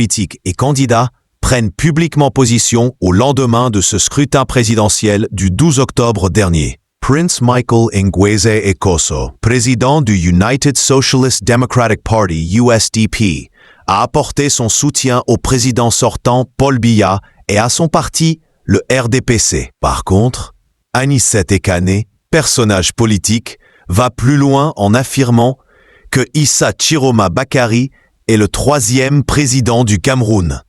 politiques et candidats prennent publiquement position au lendemain de ce scrutin présidentiel du 12 octobre dernier. Prince Michael Ngweze Ekoso, président du United Socialist Democratic Party USDP, a apporté son soutien au président sortant Paul Biya et à son parti, le RDPC. Par contre, Anicet Ekane, personnage politique, va plus loin en affirmant que Issa Chiroma Bakary est le 3e président du Cameroun.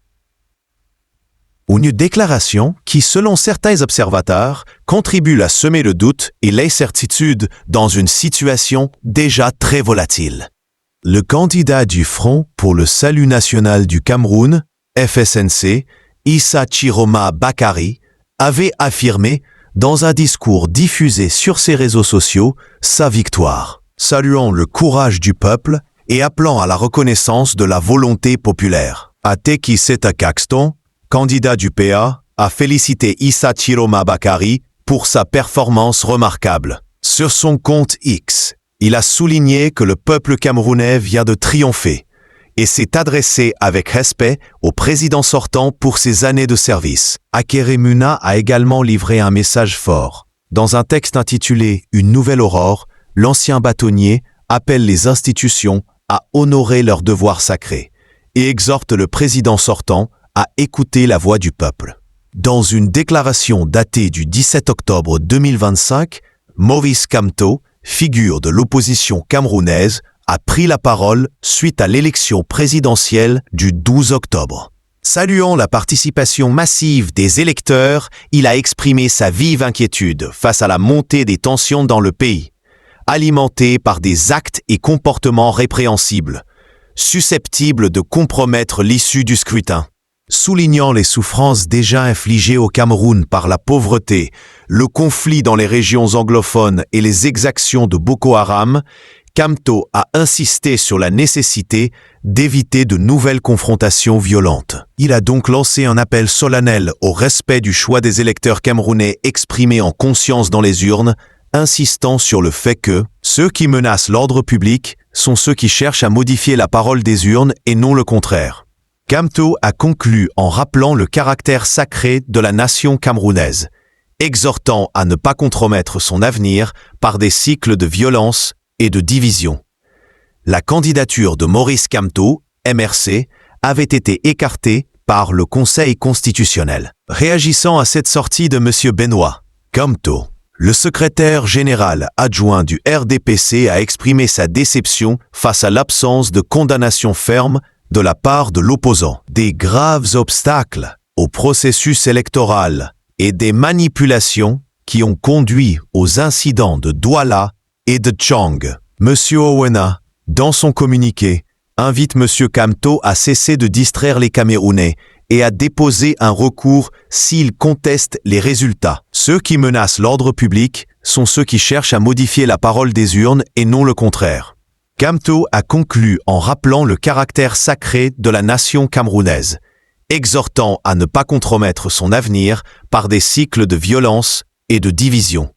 Une déclaration qui, selon certains observateurs, contribue à semer le doute et l'incertitude dans une situation déjà très volatile. Le candidat du Front pour le Salut National du Cameroun, FSNC, Issa Chiroma Bakary, avait affirmé, dans un discours diffusé sur ses réseaux sociaux, sa victoire, saluant le courage du peuple et appelant à la reconnaissance de la volonté populaire. Ateki Seta Caxton, candidat du PA, a félicité Issa Chiroma Bakary pour sa performance remarquable. Sur son compte X, il a souligné que le peuple camerounais vient de triompher et s'est adressé avec respect au président sortant pour ses années de service. Akeremuna a également livré un message fort. Dans un texte intitulé « Une nouvelle aurore », l'ancien bâtonnier appelle les institutions à honorer leurs devoirs sacrés et exhorte le président sortant à écouter la voix du peuple. Dans une déclaration datée du 17 octobre 2025, Maurice Kamto, figure de l'opposition camerounaise, a pris la parole suite à l'élection présidentielle du 12 octobre. Saluant la participation massive des électeurs, il a exprimé sa vive inquiétude face à la montée des tensions dans le pays, alimentée par des actes et comportements répréhensibles, susceptibles de compromettre l'issue du scrutin. Soulignant les souffrances déjà infligées au Cameroun par la pauvreté, le conflit dans les régions anglophones et les exactions de Boko Haram, Kamto a insisté sur la nécessité d'éviter de nouvelles confrontations violentes. Il a donc lancé un appel solennel au respect du choix des électeurs camerounais exprimé en conscience dans les urnes, insistant sur le fait que ceux qui menacent l'ordre public sont ceux qui cherchent à modifier la parole des urnes et non le contraire. Kamto a conclu en rappelant le caractère sacré de la nation camerounaise, exhortant à ne pas compromettre son avenir par des cycles de violence et de division. La candidature de Maurice Kamto, MRC, avait été écartée par le Conseil constitutionnel. Réagissant à cette sortie de M. Benoît Kamto, le secrétaire général adjoint du RDPC a exprimé sa déception face à l'absence de condamnation ferme de la part de l'opposant, des graves obstacles au processus électoral et des manipulations qui ont conduit aux incidents de Douala et de Tchang. M. Owena, dans son communiqué, invite M. Kamto à cesser de distraire les Camerounais et à déposer un recours s'il conteste les résultats. Ceux qui menacent l'ordre public sont ceux qui cherchent à modifier la parole des urnes et non le contraire. Kamto a conclu en rappelant le caractère sacré de la nation camerounaise, exhortant à ne pas compromettre son avenir par des cycles de violence et de division.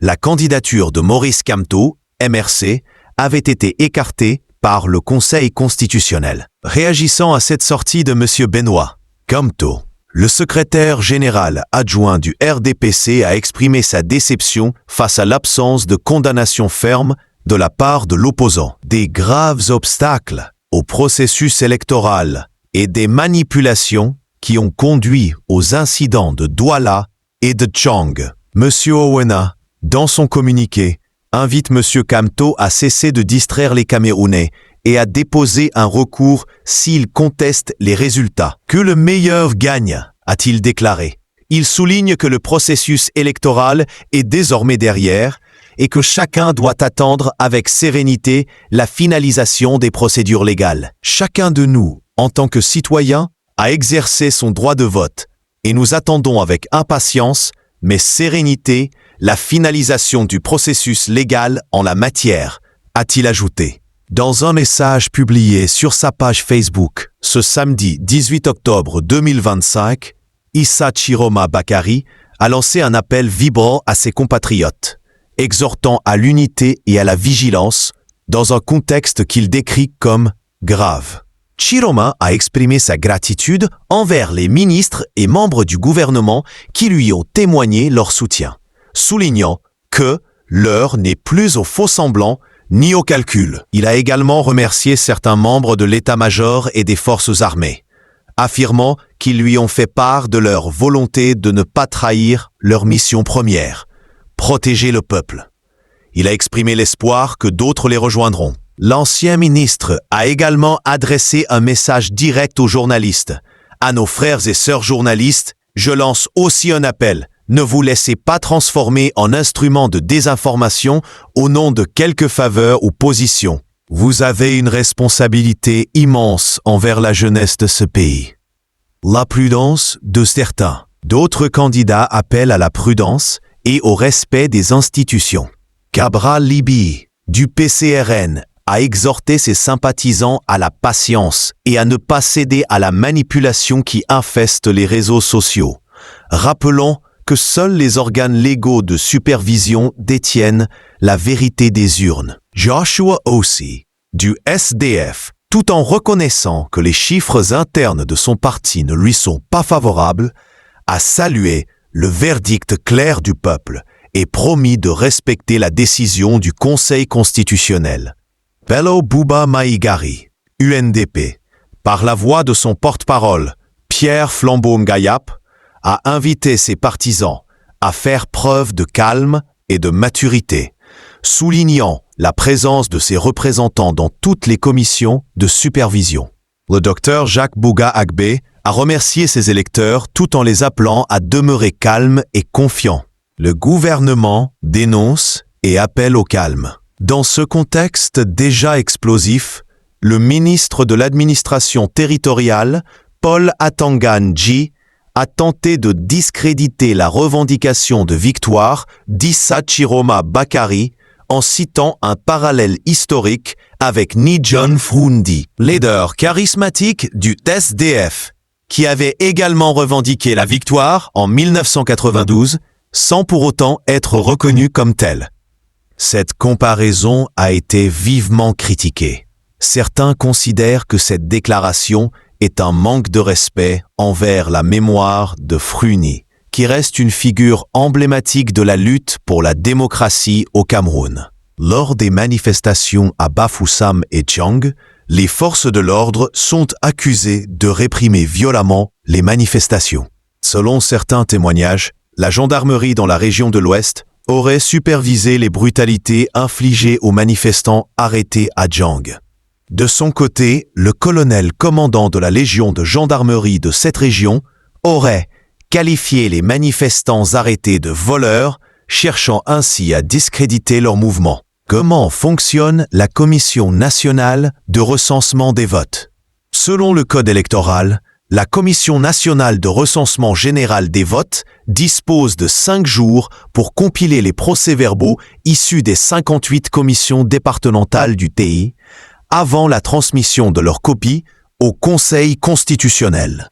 La candidature de Maurice Kamto, MRC, avait été écartée par le Conseil constitutionnel. Réagissant à cette sortie de M. Benoît Kamto, le secrétaire général adjoint du RDPC a exprimé sa déception face à l'absence de condamnation ferme de la part de l'opposant, des graves obstacles au processus électoral et des manipulations qui ont conduit aux incidents de Douala et de Tchang. M. Owena, dans son communiqué, invite M. Kamto à cesser de distraire les Camerounais et à déposer un recours s'il conteste les résultats. Que le meilleur gagne, a-t-il déclaré. Il souligne que le processus électoral est désormais derrière et que chacun doit attendre avec sérénité la finalisation des procédures légales. Chacun de nous, en tant que citoyen, a exercé son droit de vote et nous attendons avec impatience, mais sérénité, la finalisation du processus légal en la matière, a-t-il ajouté. Dans un message publié sur sa page Facebook, ce samedi 18 octobre 2025, Issa Chiroma Bakary a lancé un appel vibrant à ses compatriotes, exhortant à l'unité et à la vigilance dans un contexte qu'il décrit comme grave. Chiroma a exprimé sa gratitude envers les ministres et membres du gouvernement qui lui ont témoigné leur soutien, soulignant que l'heure n'est plus au faux-semblant ni au calcul. Il a également remercié certains membres de l'état-major et des forces armées, affirmant qu'ils lui ont fait part de leur volonté de ne pas trahir leur mission première, protéger le peuple. Il a exprimé l'espoir que d'autres les rejoindront. L'ancien ministre a également adressé un message direct aux journalistes. À nos frères et sœurs journalistes, je lance aussi un appel. Ne vous laissez pas transformer en instrument de désinformation au nom de quelques faveurs ou positions. Vous avez une responsabilité immense envers la jeunesse de ce pays. La prudence de certains. D'autres candidats appellent à la prudence et au respect des institutions. Cabral Libby, du PCRN, a exhorté ses sympathisants à la patience et à ne pas céder à la manipulation qui infeste les réseaux sociaux. Rappelons que seuls les organes légaux de supervision détiennent la vérité des urnes. Joshua Ossie, du SDF, tout en reconnaissant que les chiffres internes de son parti ne lui sont pas favorables, a salué le verdict clair du peuple et promis de respecter la décision du Conseil constitutionnel. Bello Bouba Maïgari, UNDP, par la voix de son porte-parole, Pierre Flambeau-Ngayap, a invité ses partisans à faire preuve de calme et de maturité, soulignant la présence de ses représentants dans toutes les commissions de supervision. Le docteur Jacques Bouga Agbé a remercié ses électeurs tout en les appelant à demeurer calmes et confiants. Le gouvernement dénonce et appelle au calme. Dans ce contexte déjà explosif, le ministre de l'administration territoriale, Paul Atangan J, a tenté de discréditer la revendication de victoire d'Issa Chiroma Bakari en citant un parallèle historique avec Ni John Frundi, leader charismatique du SDF, qui avait également revendiqué la victoire en 1992 sans pour autant être reconnu comme tel. Cette comparaison a été vivement critiquée. Certains considèrent que cette déclaration est un manque de respect envers la mémoire de Fruni, qui reste une figure emblématique de la lutte pour la démocratie au Cameroun. Lors des manifestations à Bafoussam et Tchang, les forces de l'ordre sont accusées de réprimer violemment les manifestations. Selon certains témoignages, la gendarmerie dans la région de l'Ouest aurait supervisé les brutalités infligées aux manifestants arrêtés à Djang. De son côté, le colonel commandant de la légion de gendarmerie de cette région aurait qualifié les manifestants arrêtés de voleurs, cherchant ainsi à discréditer leur mouvement. Comment fonctionne la Commission nationale de recensement des votes? Selon le code électoral, la Commission nationale de recensement général des votes dispose de 5 jours pour compiler les procès-verbaux issus des 58 commissions départementales du TI avant la transmission de leurs copies au Conseil constitutionnel.